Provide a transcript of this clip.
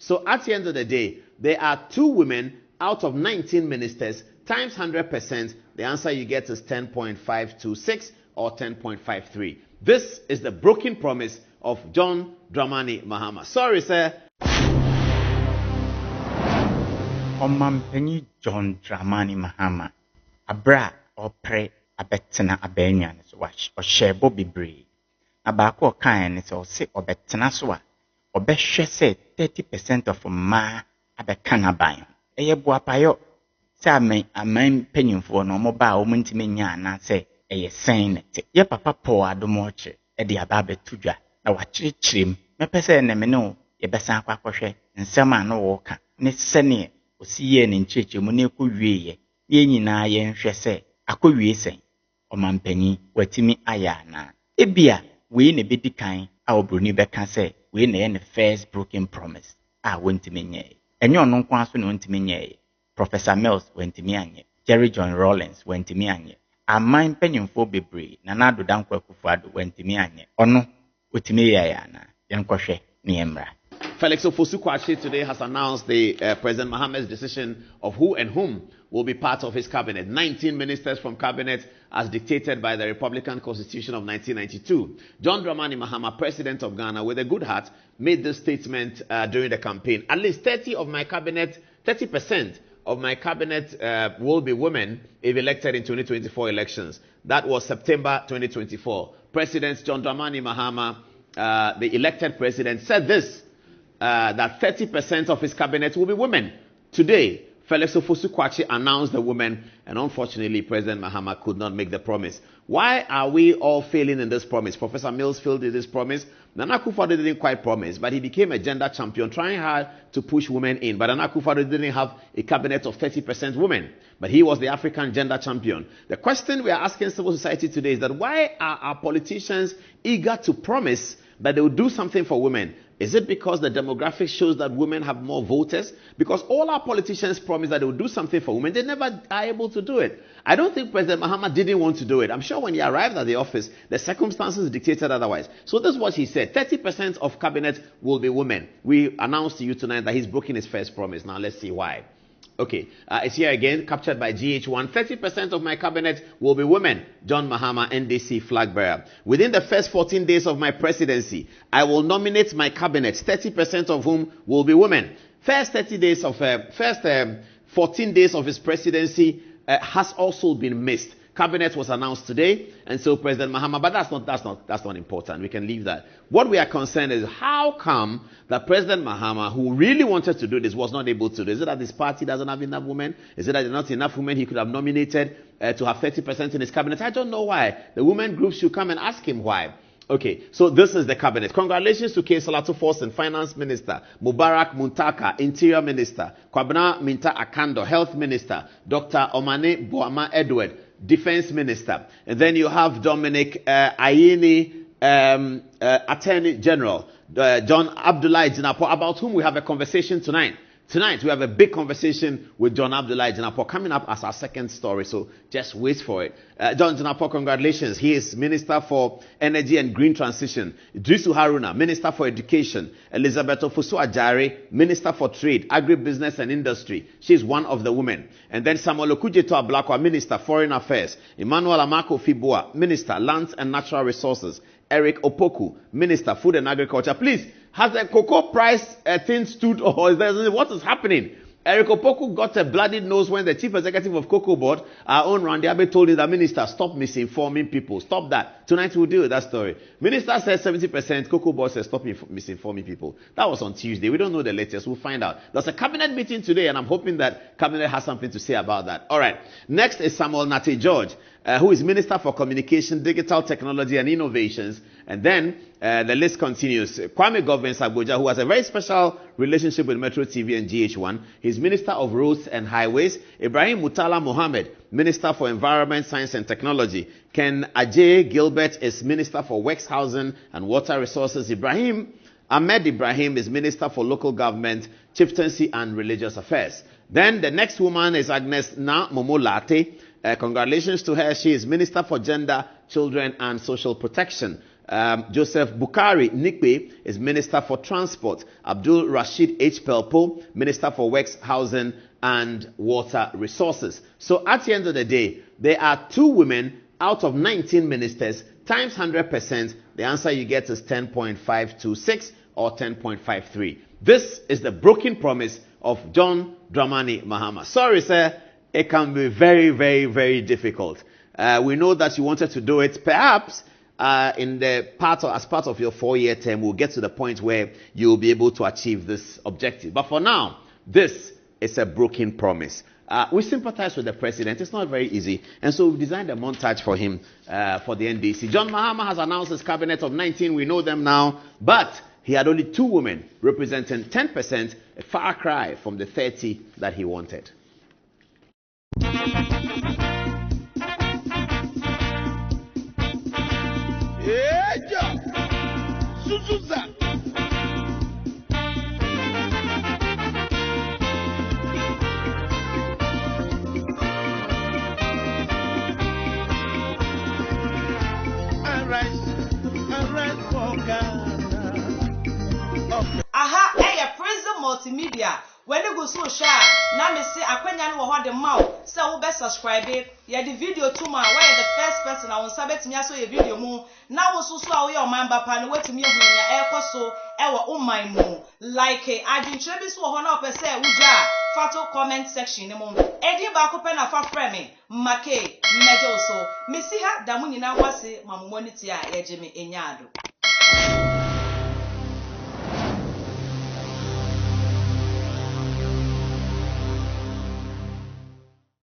So at the end of the day, there are 2 women out of 19 ministers times 100%. The answer you get is 10.526 or 10.53. This is the broken promise of John Dramani Mahama. Sorry, sir. Omampenyi John Dramani Mahama abra opre abetena abenyan so wa oshebo bibre abako kan so se obetena so a obehwe se 30% of ma abekana ban eye boapayo se amen penyimfo no mo ba o muntime nya na se eye sen net ye papa Paul Adom-Otchere e de aba betudwa na wa chirichirim mepese ne me no ye besan akwakohwe nsema no wo ka ne sene osiye ne ncheche mu ne kowie ye nyina ye nhwe se akowie sen omampanyi watimi aya na ebia we ne bedikan a obroni beka se we na ye ne first broken promise a wontimi nye enye ono nko aso ne wontimi nye Professor Mills wontimi anye Jerry John Rawlings wontimi anye aman penyimfo bebre na na adodan kwakufuado wontimi anye ono wotimi ya na yenkohwe ne emra. Felix Ofosu-Kwakye today has announced the President Mahama's decision of who and whom will be part of his cabinet. 19 ministers from cabinet as dictated by the Republican Constitution of 1992. John Dramani Mahama, President of Ghana, with a good heart, made this statement during the campaign. At least 30% of my cabinet will be women if elected in 2024 elections. That was September 2024. President John Dramani Mahama, the elected president, said this. That 30% of his cabinet will be women. Today, Felix Ofosu-Kwakye announced the women, and unfortunately, President Mahama could not make the promise. Why are we all failing in this promise? Professor Mills failed in this promise. Nana Akufo-Addo didn't quite promise, but he became a gender champion, trying hard to push women in. But Nana Akufo-Addo didn't have a cabinet of 30% women, but he was the African gender champion. The question we are asking civil society today is that why are our politicians eager to promise that they will do something for women? Is it because the demographics shows that women have more voters? Because all our politicians promise that they will do something for women, they never are able to do it. I don't think President Mahama didn't want to do it. I'm sure when he arrived at the office, the circumstances dictated otherwise. So this is what he said. 30% of cabinet will be women. We announced to you tonight that he's broken his first promise. Now let's see why. Okay, it's here again, captured by GH1. 30% of my cabinet will be women. John Mahama, NDC flag bearer. Within the first 14 days of my presidency, I will nominate my cabinet, 30% of whom will be women. First 14 days of his presidency has also been missed. Cabinet was announced today, and so President Mahama, but that's not important. We can leave that. What we are concerned is how come that President Mahama, who really wanted to do this, was not able to do it? Is it that his party doesn't have enough women? Is it that there are not enough women he could have nominated to have 30% in his cabinet? I don't know why. The women groups should come and ask him why. Okay, so this is the cabinet. Congratulations to K. Salatu Forson, Finance Minister, Mubarak Muntaka, Interior Minister, Kwabena Minta Akando, Health Minister, Dr. Omane Boama Edward, Defense Minister. And then you have Dominic Ayini, Attorney General, John Abdullahi Jinapo, about whom we have a conversation tonight. Tonight, we have a big conversation with John Abdullahi Jinapo coming up as our second story, so just wait for it. John Jinapo, congratulations. He is Minister for Energy and Green Transition. Idrisu Haruna, Minister for Education. Elizabeth Ofosu-Adjare, Minister for Trade, Agribusiness and Industry. She is one of the women. And then Samuel Okudzeto Ablakwa, Minister, Foreign Affairs. Emmanuel Amako Fibua, Minister, Lands and Natural Resources. Eric Opoku, Minister, Food and Agriculture. Please, has the cocoa price thing stood, or is there, what is happening? Eric Opoku got a bloody nose when the chief executive of Cocoa Board, our own Randy Abe, told him that, Minister, stop misinforming people. Stop that. Tonight we'll deal with that story. Minister says 70%, Cocoa Board says stop misinforming people. That was on Tuesday. We don't know the latest. We'll find out. There's a cabinet meeting today, and I'm hoping that cabinet has something to say about that. All right. Next is Samuel Nate George, who is Minister for Communication, Digital Technology and Innovations. And then the list continues. Kwame Govins-Agboja, who has a very special relationship with Metro TV and GH1. He's Minister of Roads and Highways. Ibrahim Mutala Mohammed, Minister for Environment, Science and Technology. Ken Ajay Gilbert is Minister for Works, Housing and Water Resources. Ahmed Ibrahim is Minister for Local Government, Chieftaincy and Religious Affairs. Then the next woman is Agnes Na Momolate. Congratulations to her. She is Minister for Gender, Children and Social Protection. Joseph Bukari Nikwe is Minister for Transport. Abdul Rashid H. Pelpo, Minister for Works, Housing and Water Resources. So at the end of the day, there are 2 women out of 19 ministers times 100%. The answer you get is 10.526 or 10.53. This is the broken promise of John Dramani Mahama. Sorry, sir. It can be very, very, very difficult. We know that you wanted to do it. Perhaps as part of your 4-year term, we'll get to the point where you'll be able to achieve this objective. But for now, this is a broken promise. We sympathize with the president. It's not very easy. And so we've designed a montage for him for the NDC. John Mahama has announced his cabinet of 19. We know them now. But he had only 2 women representing 10%, a far cry from the 30 that he wanted. Aha, President multimedia. When you go so sharp, now me say akwenya no ho de mouth. Say we be subscribe. Ya the video too man. Why you the first person I want sabet me aso your video mu. Now we so a we o man papa no wetimi ehun ya ekoso e wo man mu. Like adintre bi so ho na opese wuja fato comment section ne mu. Edi ba ko pe na fa frame make meje so. Me si ha da mu nyina wase mamomoni ti a ye je me enyado.